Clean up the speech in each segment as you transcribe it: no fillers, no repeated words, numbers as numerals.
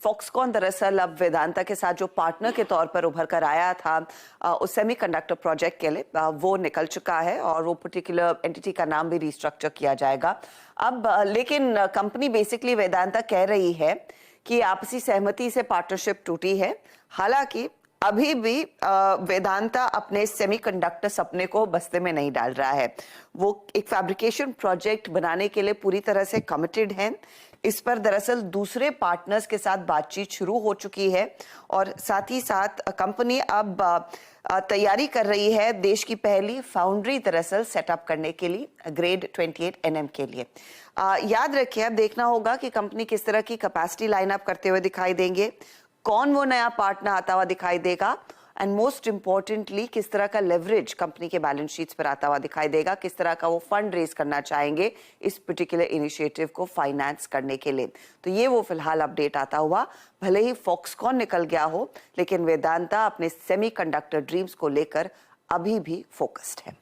Foxconn दरअसल अब वेदांता के साथ जो पार्टनर के तौर पर उभर कर आया था उस सेमीकंडक्टर प्रोजेक्ट के लिए, वो निकल चुका है और वो पर्टिकुलर एंटिटी का नाम भी रिस्ट्रक्चर किया जाएगा अब। लेकिन कंपनी बेसिकली वेदांता कह रही है कि आपसी सहमति से पार्टनरशिप टूटी है। हालांकि अभी भी वेदांता अपने सेमीकंडक्टर सपने को बस्ते में नहीं डाल रहा है। वो एक फैब्रिकेशन प्रोजेक्ट बनाने के लिए पूरी तरह से कमिटेड है। इस पर दरअसल दूसरे पार्टनर्स के साथ बातचीत शुरू हो चुकी है और साथ ही साथ कंपनी अब तैयारी कर रही है देश की पहली फाउंड्री दरअसल सेटअप करने के लिए ग्रेड 28 NM के लिए। याद रखिए, अब देखना होगा कि कंपनी किस तरह की कैपेसिटी लाइनअप करते हुए दिखाई देंगे, कौन वो नया पार्टनर आता हुआ दिखाई देगा, एंड मोस्ट इंपॉर्टेंटली किस तरह का लेवरेज कंपनी के बैलेंस शीट्स पर आता हुआ दिखाई देगा, किस तरह का वो फंड रेज करना चाहेंगे इस पर्टिकुलर इनिशिएटिव को फाइनेंस करने के लिए। तो ये वो फिलहाल अपडेट आता हुआ। भले ही फॉक्सकॉन निकल गया हो, लेकिन वेदांता अपने सेमीकंडक्टर ड्रीम्स को लेकर अभी भी फोकस्ड है।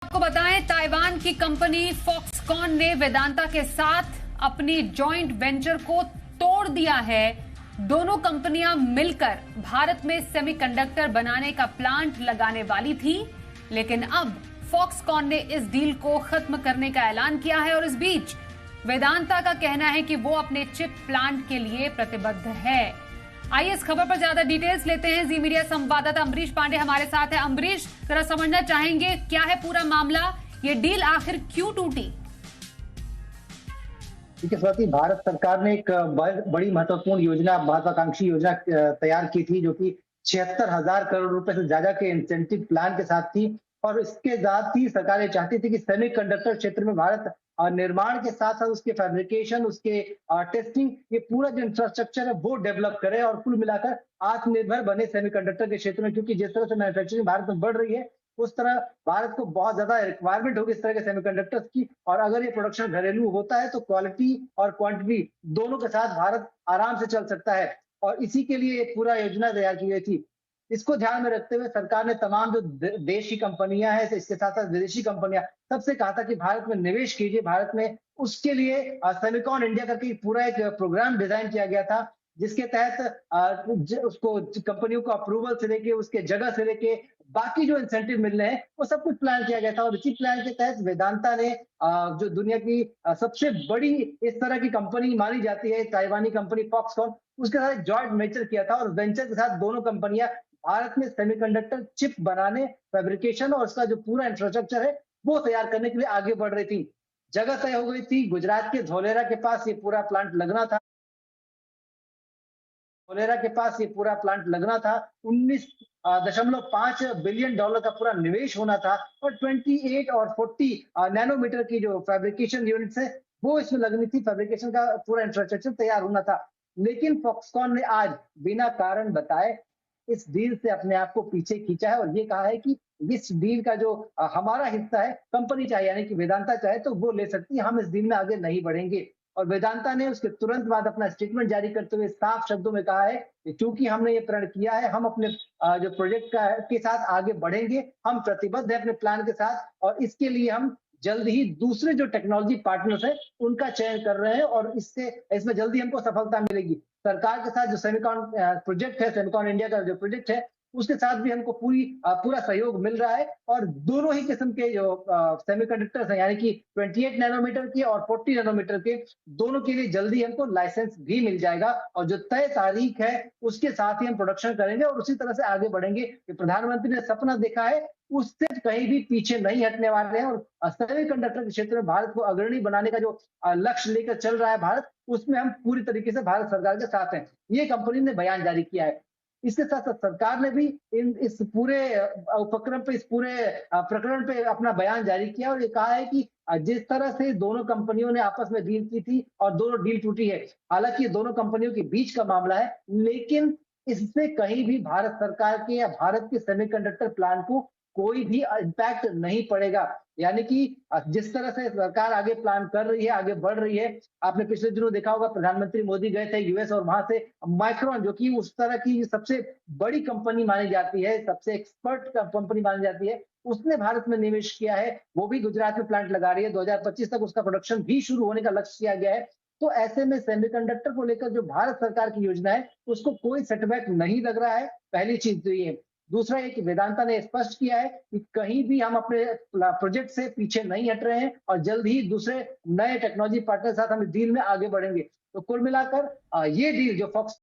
आपको बताएं, ताइवान की कंपनी फॉक्सकॉन ने वेदांता के साथ अपनी जॉइंट वेंचर को तोड़ दिया है। दोनों कंपनियां मिलकर भारत में सेमीकंडक्टर बनाने का प्लांट लगाने वाली थी, लेकिन अब फॉक्सकॉन ने इस डील को खत्म करने का ऐलान किया है और इस बीच वेदांता का कहना है कि वो अपने चिप प्लांट के लिए प्रतिबद्ध है। आइए इस खबर पर ज्यादा डिटेल्स लेते हैं। जी मीडिया संवाददाता अम्बरीश पांडे हमारे साथ है। अम्बरीश, जरा समझना चाहेंगे क्या है पूरा मामला, ये डील आखिर क्यों टूटी? देखिए स्वाति, भारत सरकार ने एक बड़ी महत्वपूर्ण योजना, महत्वाकांक्षी योजना तैयार की थी, जो कि 76,000 करोड़ रुपए से ज्यादा के इंसेंटिव प्लान के साथ थी। और इसके साथ ही सरकार ये चाहती थी कि सेमीकंडक्टर क्षेत्र में भारत निर्माण के साथ साथ उसके फैब्रिकेशन, उसके टेस्टिंग, ये पूरा जो इंफ्रास्ट्रक्चर है वो डेवलप करे और कुल मिलाकर आत्मनिर्भर बने सेमीकंडक्टर के क्षेत्र में। क्योंकि जिस तरह से मैन्युफैक्चरिंग भारत में बढ़ रही है, उस तरह भारत को बहुत ज्यादा रिक्वायरमेंट होगी इस तरह के सेमीकंडक्टर्स की। और अगर ये प्रोडक्शन घरेलू होता है तो क्वालिटी और क्वांटिटी दोनों के साथ भारत आराम से चल सकता है। और इसी के लिए एक पूरा योजना तैयार की गई थी। इसको ध्यान में रखते हुए सरकार ने तमाम जो देश की कंपनियां हैं, इसके साथ साथ विदेशी कंपनियां, सबसे कहा था कि भारत में निवेश कीजिए। भारत में उसके लिए सेमिकॉन इंडिया करके पूरा एक प्रोग्राम डिजाइन किया गया था, जिसके तहत उसको कंपनियों को अप्रूवल से लेके, उसके जगह से लेके बाकी जो इंसेंटिव मिल रहे हैं, वो सब कुछ प्लान किया गया था। और इसी प्लान के तहत वेदांता ने जो दुनिया की सबसे बड़ी इस तरह की कंपनी मानी जाती है, ताइवानी कंपनी फॉक्सकॉन, उसके साथ जॉइंट वेंचर किया था। और वेंचर के साथ दोनों कंपनियां भारत में सेमीकंडक्टर चिप बनाने, फैब्रिकेशन और उसका जो पूरा इंफ्रास्ट्रक्चर है वो तैयार करने के लिए आगे बढ़ रही थी। जगह तय हो गई थी, गुजरात के धोलेरा के पास ये पूरा प्लांट लगना था। धोलेरा के पास ये पूरा प्लांट लगना था। 19.5 बिलियन डॉलर का पूरा निवेश होना था और 28 और 40 नैनोमीटर की जो फैब्रिकेशन यूनिट्स है वो इसमें लगनी थी। फैब्रिकेशन का पूरा इंफ्रास्ट्रक्चर तैयार होना था। लेकिन फॉक्सकॉन ने आज बिना कारण बताए इस डील से अपने आप को पीछे खींचा है और ये कहा है कि इस डील का जो हमारा हिस्सा है, कंपनी चाहे यानी कि वेदांता चाहे तो वो ले सकती है, हम इस डील में आगे नहीं बढ़ेंगे। और वेदांता ने उसके तुरंत बाद अपना स्टेटमेंट जारी करते हुए साफ शब्दों में कहा है कि चूंकि हमने ये प्रण किया है, हम अपने जो प्रोजेक्ट के साथ आगे बढ़ेंगे, हम प्रतिबद्ध है अपने प्लान के साथ। और इसके लिए हम जल्द ही दूसरे जो टेक्नोलॉजी पार्टनर्स है उनका चयन कर रहे हैं और इसमें जल्दी हमको सफलता मिलेगी। सरकार के साथ जो सेमिकॉन प्रोजेक्ट है, सेमिकॉन इंडिया का जो प्रोजेक्ट है, उसके साथ भी हमको पूरा सहयोग मिल रहा है। और दोनों ही किस्म के जो सेमीकंडक्टर्स हैं, यानी कि 28 नैनोमीटर के और 40 नैनोमीटर के, दोनों के लिए जल्दी हमको लाइसेंस भी मिल जाएगा। और जो तय तारीख है उसके साथ ही हम प्रोडक्शन करेंगे और उसी तरह से आगे बढ़ेंगे। प्रधानमंत्री ने सपना देखा है, उससे कहीं भी पीछे नहीं हटने वाले हैं। और सेमीकंडक्टर के क्षेत्र में भारत को अग्रणी बनाने का जो लक्ष्य लेकर चल रहा है भारत, उसमें हम पूरी तरीके से भारत सरकार के साथ हैं। ये कंपनी ने बयान जारी किया है। इसके साथ साथ सरकार ने भी इस पूरे उपक्रम पे, इस पूरे प्रकरण पे अपना बयान जारी किया और ये कहा है कि जिस तरह से दोनों कंपनियों ने आपस में डील की थी और दोनों डील टूटी है, हालांकि ये दोनों कंपनियों के बीच का मामला है, लेकिन इससे कहीं भी भारत सरकार के या भारत के सेमीकंडक्टर प्लान को कोई भी इम्पैक्ट नहीं पड़ेगा। यानी कि जिस तरह से सरकार आगे प्लान कर रही है, आगे बढ़ रही है, आपने पिछले दिनों देखा होगा प्रधानमंत्री मोदी गए थे यूएस और वहां से माइक्रोन, जो कि उस तरह की सबसे बड़ी कंपनी मानी जाती है, सबसे एक्सपर्ट कंपनी मानी जाती है, उसने भारत में निवेश किया है। वो भी गुजरात में प्लांट लगा रही है। 2025 तक उसका प्रोडक्शन भी शुरू होने का लक्ष्य किया गया है। तो ऐसे में सेमीकंडक्टर को लेकर जो भारत सरकार की योजना है उसको कोई सेटबैक नहीं लग रहा है। पहली चीज तो ये। दूसरा ये कि वेदांता ने स्पष्ट किया है कि कहीं भी हम अपने प्रोजेक्ट से पीछे नहीं हट रहे हैं और जल्द ही दूसरे नए टेक्नोलॉजी पार्टनर के साथ हम डील में आगे बढ़ेंगे। तो कुल मिलाकर ये डील जो फॉक्स